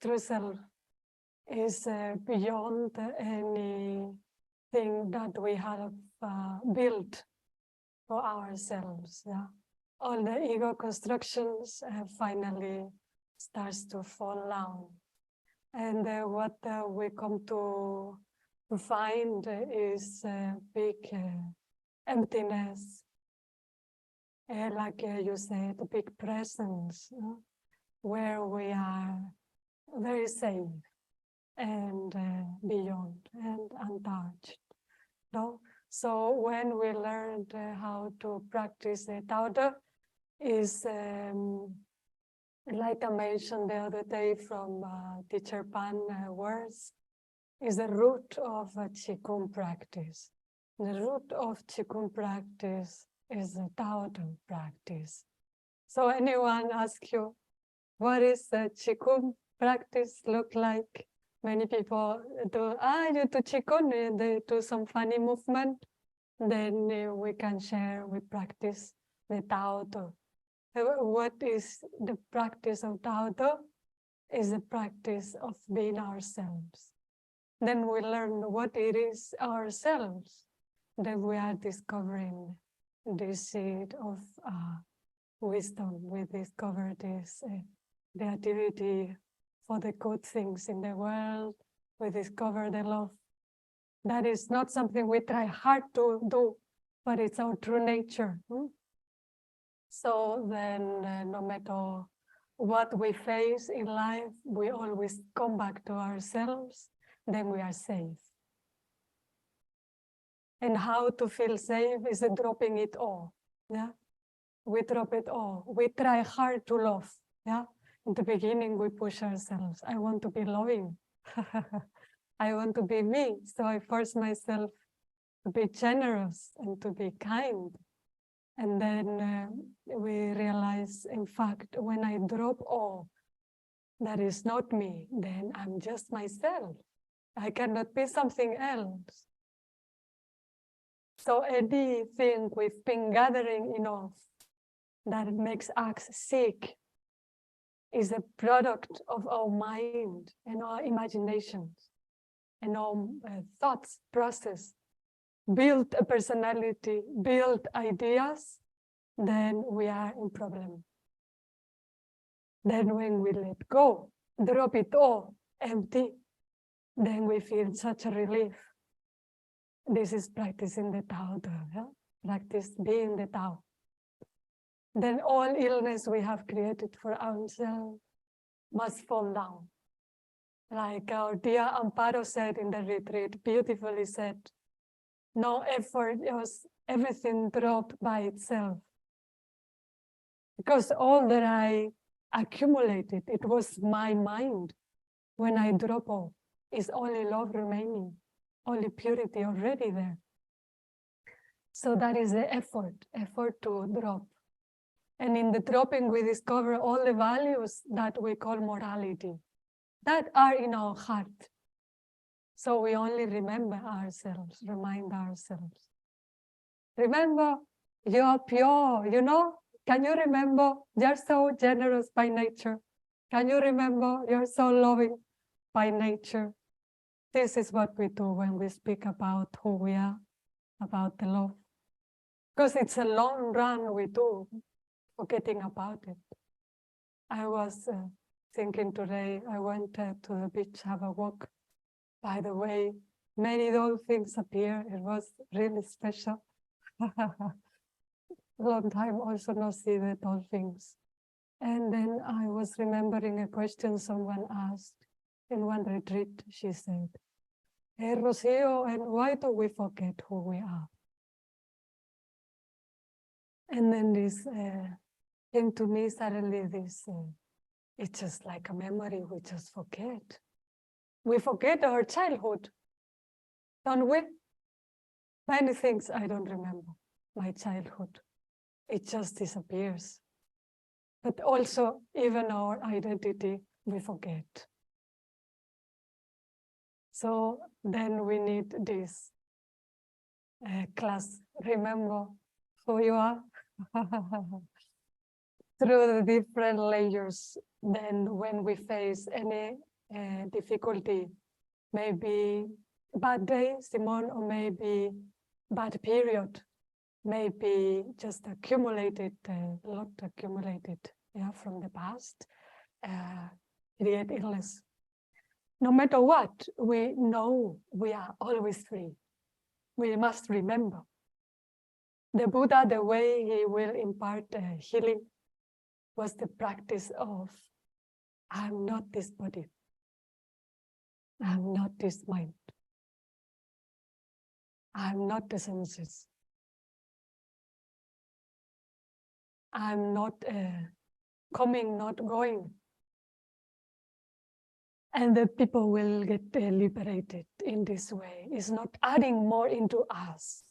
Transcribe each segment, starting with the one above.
true self is beyond anything that we have built for ourselves. Yeah? All the ego constructions finally starts to fall down. And what we come to find is a big emptiness, like you said, a big presence, where we are very safe and beyond and untouched. No? So when we learned how to practice the Tao Te, is like I mentioned the other day from Teacher Pan words, is the root of Qigong practice. The root of Qigong practice is the Tao Te practice. So anyone ask you, what is the Qigong practice look like? Many people do, you do Qigong, they do some funny movement. Then we can share, we practice the Tao Te. What is the practice of Tao Te? Is the practice of being ourselves. Then we learn what it is ourselves. Then we are discovering this seed of wisdom. We discover this creativity for the good things in the world. We discover the love. That is not something we try hard to do, but it's our true nature. So then no matter what we face in life, we always come back to ourselves, then we are safe. And how to feel safe is dropping it all. Yeah, we drop it all. We try hard to love. Yeah, in the beginning we push ourselves. I want to be loving. I want to be me. So I force myself to be generous and to be kind. And then we realize, in fact, when I drop all, that is not me, then I'm just myself. I cannot be something else. So anything we've been gathering enough that makes us sick is a product of our mind and our imaginations and our thoughts process. Build a personality, build ideas, then we are in problem. Then when we let go, drop it all, empty, then we feel such a relief. This is practicing the Tao Te, yeah? Practice being the Tao. Then all illness we have created for ourselves must fall down. Like our dear Amparo said in the retreat, beautifully said, no effort, it was everything dropped by itself. Because all that I accumulated, it was my mind. When I drop all, is only love remaining, only purity already there. So that is the effort to drop. And in the dropping, we discover all the values that we call morality, that are in our heart. So we only remember ourselves, remind ourselves. Remember, you are pure, you know? Can you remember, you're so generous by nature? Can you remember, you're so loving by nature? This is what we do when we speak about who we are, about the love. Because it's a long run we do, forgetting about it. I was thinking today, I went to the beach, have a walk. By the way, many dolphins appear. It was really special. Long time also not see the dolphins. And then I was remembering a question someone asked in one retreat. She said, hey, Rocio, and why do we forget who we are? And then this came to me suddenly, this, it's just like a memory we just forget. We forget our childhood, don't we? Many things I don't remember, my childhood. It just disappears. But also, even our identity, we forget. So then we need this class. Remember who you are. through the different layers. Then when we face any difficulty, maybe bad day, Simone, or maybe bad period, maybe just accumulated, a lot accumulated, yeah, from the past, create illness. No matter what, we know we are always free. We must remember. The Buddha, the way he will impart healing, was the practice of, I'm not this body. I'm not this mind. I'm not the senses. I'm not coming, not going. And the people will get liberated in this way. It's not adding more into us.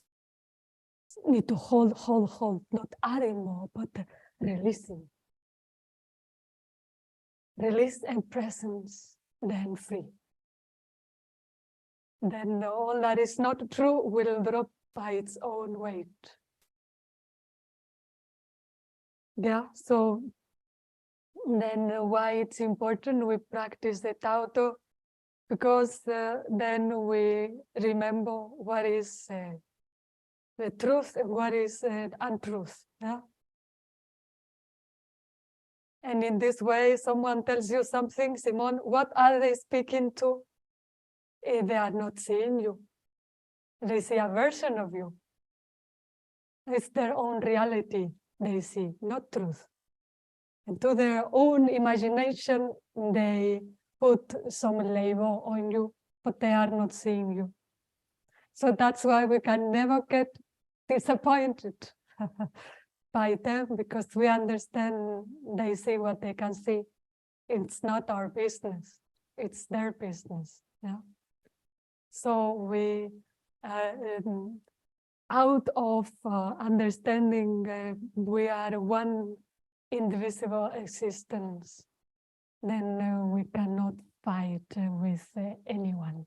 Need to hold, not adding more, but releasing. Release and presence, then free. Then all that is not true will drop by its own weight. Yeah, so then why it's important we practice the Tao Te, because then we remember what is the truth and what is untruth. Yeah. And in this way, someone tells you something, Simone, what are they speaking to? They are not seeing you. They see a version of you. It's their own reality they see, not truth. And to their own imagination, they put some label on you, but they are not seeing you. So that's why we can never get disappointed by them, because we understand they see what they can see. It's not our business, it's their business. Yeah. So we, out of understanding we are one indivisible existence, then we cannot fight with anyone.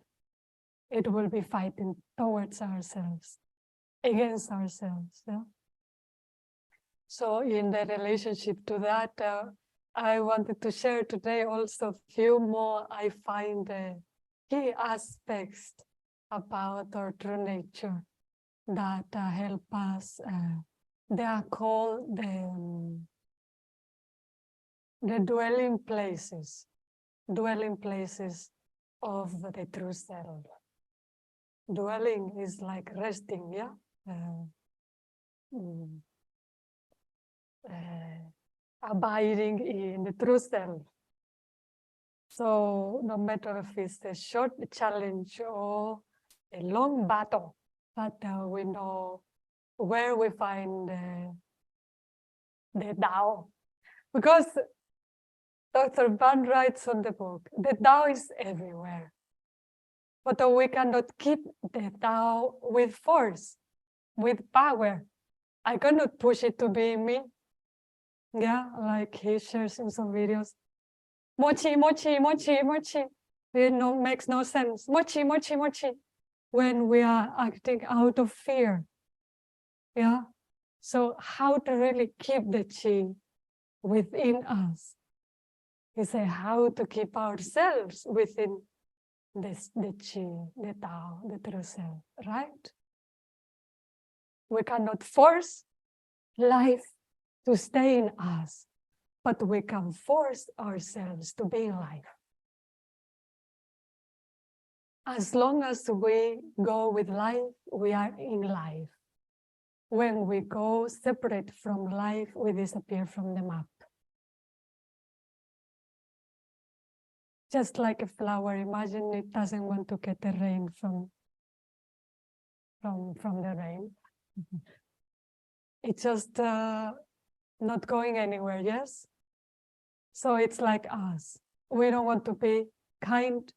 It will be fighting towards ourselves, against ourselves. Yeah? So in the relationship to that, I wanted to share today also a few more, I find, key aspects about our true nature that help us. They are called the dwelling places of the true self. Dwelling is like resting, yeah? Abiding in the true self. So no matter if it's a short challenge or a long battle, but we know where we find the Tao. Because Dr. Ban writes on the book, the Tao is everywhere. But we cannot keep the Tao with force, with power. I cannot push it to be me. Yeah, like he shares in some videos. Mochi, mochi, mochi, mochi. It makes no sense. Mochi, mochi, mochi. When we are acting out of fear. Yeah. So how to really keep the chi within us? Is how to keep ourselves within this, the chi, the Tao, the true self, right? We cannot force life to stay in us, but we can force ourselves to be in life. As long as we go with life, we are in life. When we go separate from life, we disappear from the map. Just like a flower, imagine it doesn't want to get the rain from the rain. It's just not going anywhere, yes? So it's like us. We don't want to be kind,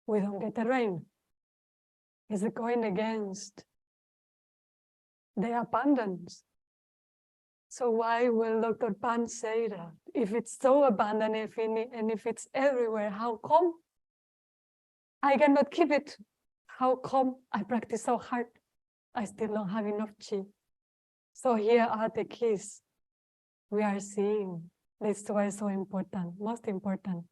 we don't get the rain. It's going against the abundance. So why will Dr. Pan say that? If it's so abundant, and if it's everywhere, how come I cannot keep it? How come I practice so hard? I still don't have enough chi. So here are the keys. we are seeing. That's why it's so important, most important.